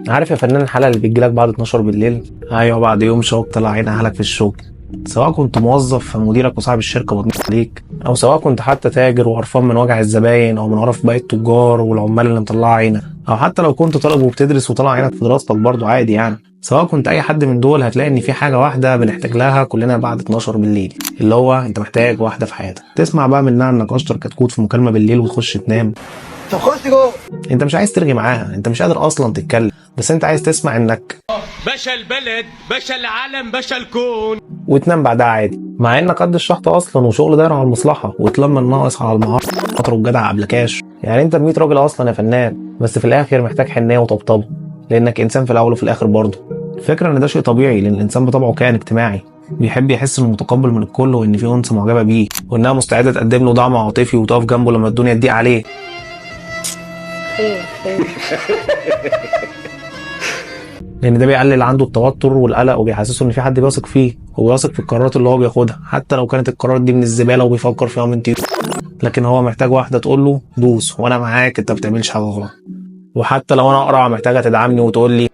عارف يا فنان الحلقه اللي بتجيلك بعد 12 بالليل؟ ايوه، بعد يوم شغل طلع عين اهلك في الشغل. سواء كنت موظف فمديرك وصاحب الشركه بتنص عليك، او سواء كنت حتى تاجر وقرفان من وجع الزباين، او من قرف باقي التجار والعمال اللي مطلعه عينك، او حتى لو كنت طالب وبتدرس وطلع عينك في دراستك برضه عادي يعني. سواء كنت اي حد من دول، هتلاقي ان في حاجه واحده بنحتاج لها كلنا بعد 12 بالليل، اللي هو انت محتاج واحده في حياتك تسمع بقى منها انك اشطر كتكوت في مكالمه بالليل وتخش تنام. طب خش جوه. انت مش عايز ترغي معاها، انت مش قادر اصلا تتكلم، بس انت عايز تسمع انك باشا البلد، باشا العالم، باشا الكون، وتنام بعدها عادي، مع انك قد الشحط اصلا وشغل داير على المصلحه، وتلم الناقص على المعاطر والجدع قبل كاش. يعني انت ب100 راجل اصلا يا فنان، بس في الاخر محتاج حنيه وطبطبه، لانك انسان في الاول وفي الاخر برضه. الفكره ان ده شيء طبيعي، لان الانسان بطبعه كائن اجتماعي، بيحب يحس انه متقبل من الكل، وان في انثى معجبه بيه، وانها مستعده تقدم له دعم عاطفي وتقف جنبه لما الدنيا تضيق عليه. خير خير. لان ده بيقلل عنده التوتر والقلق، وبيحسسه ان في حد بيثق فيه وبيثق في القرارات اللي هو بياخدها، حتى لو كانت القرارات دي من الزباله وبيفكر فيها من طيب. لكن هو محتاج واحده تقول له دوس وانا معاك، انت ما بتعملش حاجه غلط. وحتى لو انا اقرع محتاجه تدعمني وتقول لي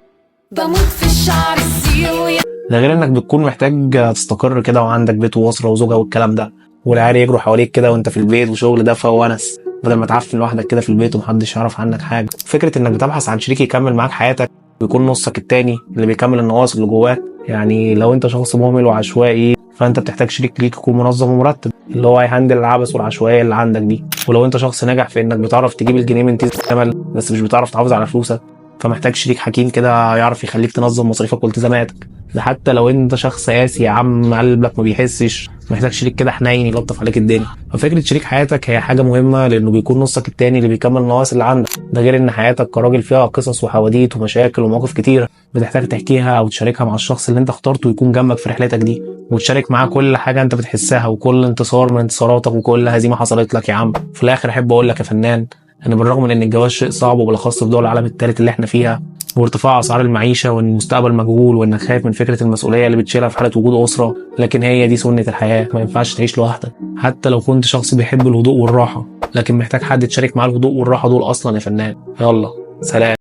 بموت في الشعر السيوي. ده غير انك بتكون محتاج تستقر كده وعندك بيت واسره وزوجه والكلام ده، والعيال يجروا حواليك كده وانت في البيت، وشغل دفى وونس، بدل ما تعفن لوحدك كده في البيت ومحدش يعرف عنك حاجه. فكره انك بتبحث عن شريك يكمل معاك حياتك، ويكون نصك التاني اللي بيكمل النواقص اللي جواك. يعني لو انت شخص مهمل وعشوائي، فانت بتحتاج شريك ليك يكون منظم ومرتب، اللي هو هيهندل العبث والعشوائيه اللي عندك دي. ولو انت شخص ناجح في انك بتعرف تجيب الجنيه من تيز الجمل، بس مش بتعرف تحافظ على فلوسك، فمحتاج شريك حكيم كده يعرف يخليك تنظم مصاريفك والتزاماتك. ده حتى لو انت شخص قاسي يا عم قلبك ما بيحسش، محتاج شريك كده حنين يلطف عليك الدنيا. ففكره شريك حياتك هي حاجه مهمه، لانه بيكون نصك التاني اللي بيكمل النواقص اللي عندك. ده غير ان حياتك كراجل فيها قصص وحواديت ومشاكل ومواقف كتيره بتحتاج تحكيها او تشاركها مع الشخص اللي انت اخترته يكون جنبك في رحلتك دي، وتشارك معاه كل حاجه انت بتحسها، وكل انتصار من انتصاراتك، وكل هزيمه حصلت لك يا عم. في الاخر احب اقول لك يا فنان، ان بالرغم من ان الجواز شيء صعب، وبالاخص في دول العالم الثالث اللي احنا فيها، وارتفاع اسعار المعيشه، وان المستقبل مجهول، وانك خايف من فكره المسؤوليه اللي بتشيلها في حاله وجود اسره، لكن هي دي سنه الحياه، ما ينفعش تعيش لوحدك. حتى لو كنت شخص بيحب الهدوء والراحه، لكن محتاج حد تشارك معاه الهدوء والراحه دول اصلا يا فنان. يلا سلام.